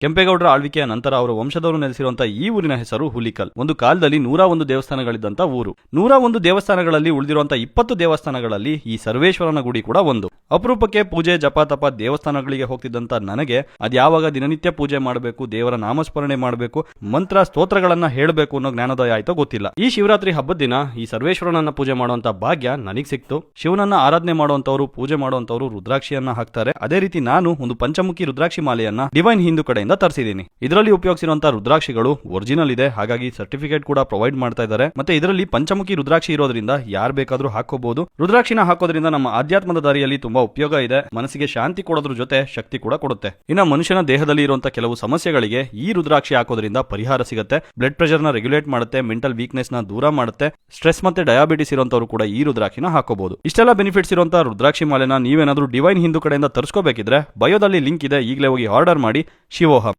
ಕೆಂಪೇಗೌಡರ ಆಳ್ವಿಕೆಯ ನಂತರ ಅವರ ವಂಶದವರು ನೆಲೆಸಿರುವಂತಹ ಈ ಊರಿನ ಹೆಸರು ಹುಲಿಕಲ್. ಒಂದು ಕಾಲದಲ್ಲಿ 101 ದೇವಸ್ಥಾನಗಳಿದ್ದಂತ ಊರು. 101 ದೇವಸ್ಥಾನಗಳಲ್ಲಿ ಉಳಿದಿರುವಂತಹ 20 ದೇವಸ್ಥಾನಗಳಲ್ಲಿ ಈ ಸರ್ವೇಶ್ವರನ ಗುಡಿ ಕೂಡ ಒಂದು. ಅಪರೂಪಕ್ಕೆ ಪೂಜೆ ಜಪ ತಪ ದೇವಸ್ಥಾನಗಳಿಗೆ ಹೋಗ್ತಿದ್ದಂತ ನನಗೆ ಅದ್ಯಾವಾಗ ದಿನನಿತ್ಯ ಪೂಜೆ ಮಾಡಬೇಕು, ದೇವರ ನಾಮಸ್ಮರಣೆ ಮಾಡಬೇಕು, ಮಂತ್ರ ಸ್ತೋತ್ರಗಳನ್ನ ಹೇಳಬೇಕು ಅನ್ನೋ ಜ್ಞಾನೋದಯ ಆಯ್ತೋ ಗೊತ್ತಿಲ್ಲ. ಈ ಶಿವರಾತ್ರಿ ಹಬ್ಬದ ದಿನ ಈ ಸರ್ವೇಶ್ವರನನ್ನ ಪೂಜೆ ಮಾಡುವಂತ ಭಾಗ್ಯ ನನಗ್ ಸಿಕ್ತು. ಶಿವನನ್ನ ಆರಾಧನೆ ಮಾಡುವಂತವರು, ಪೂಜೆ ಮಾಡುವಂತವರು ರುದ್ರಾಕ್ಷಿಯನ್ನ ಹಾಕ್ತಾರೆ. ಅದೇ ರೀತಿ ನಾನು ಒಂದು ಪಂಚಮುಖಿ ರುದ್ರಾಕ್ಷಿ ಮಾಲೆಯನ್ನ ಡಿವೈನ್ ಹಿಂದೂ ಕಡೆಯಿಂದ ತರಿಸಿದ್ದೀನಿ. ಇದರಲ್ಲಿ ಉಪಯೋಗಿಸಿರುವಂತಹ ರುದ್ರಾಕ್ಷಿಗಳು ಒರಿಜಿನಲ್ ಇದೆ, ಹಾಗಾಗಿ ಸರ್ಟಿಫಿಕೇಟ್ ಕೂಡ ಪ್ರೊವೈಡ್ ಮಾಡ್ತಾ ಇದ್ದಾರೆ. ಮತ್ತೆ ಇದರಲ್ಲಿ ಪಂಚಮುಖಿ ರುದ್ರಾಕ್ಷಿ ಇರೋದ್ರಿಂದ ಯಾರು ಬೇಕಾದ್ರೂ ಹಾಕೋಬಹುದು. ರುದ್ರಾಕ್ಷಿನ ಹಾಕೋದ್ರಿಂದ ನಮ್ಮ ಆಧ್ಯಾತ್ಮದ ದಾರಿಯಲ್ಲಿ ತುಂಬಾ ಉಪಯೋಗ ಇದೆ. ಮನಸ್ಸಿಗೆ ಶಾಂತಿ ಕೊಡೋದ್ರ ಜೊತೆ ಶಕ್ತಿ ಕೂಡ ಕೊಡುತ್ತೆ. ಇನ್ನು ಮನುಷ್ಯನ ದೇಹದಲ್ಲಿ ಇರುವಂತಹ ಕೆಲವು ಸಮಸ್ಯೆಗಳಿಗೆ ಈ ರುದ್ರಾಕ್ಷಿ ಹಾಕೋದ್ರಿಂದ ಪರಿಹಾರ ಸಿಗುತ್ತೆ. ಬ್ಲಡ್ ಪ್ರೆಷರ್ ನ ರೆಗ್ಯುಲೇಟ್ ಮಾಡುತ್ತೆ, ಮೆಂಟಲ್ ವೀಕ್ನೆಸ್ ನ ದೂರ ಮಾಡುತ್ತೆ. ಸ್ಟ್ರೆಸ್ ಮತ್ತೆ ಡಯಾಬಿಟಿಸ್ ಇರುವಂತವರು ಕೂಡ ಈ ರುದ್ರಾಕ್ಷಿನ ಹಾಕೋಬಹುದು. ಇಷ್ಟೆಲ್ಲ ಬೆನಿಫಿಟ್ಸ್ ಇರುವಂತಹ ರುದ್ರಾಕ್ಷಿ ಮಾಲೆನ ನೀವೇನಾದ್ರೂ ಡಿವೈನ್ ಹಿಂದೂ ಕಡೆಯಿಂದ ತರಿಸ್ಕೋಬೇಕಿದ್ರೆ ಬಯೋದಲ್ಲಿ ಲಿಂಕ್ ಇದೆ, ಈಗಲೇ ಹೋಗಿ ಆರ್ಡರ್ ಮಾಡಿ. ಶಿವೋಹಂ.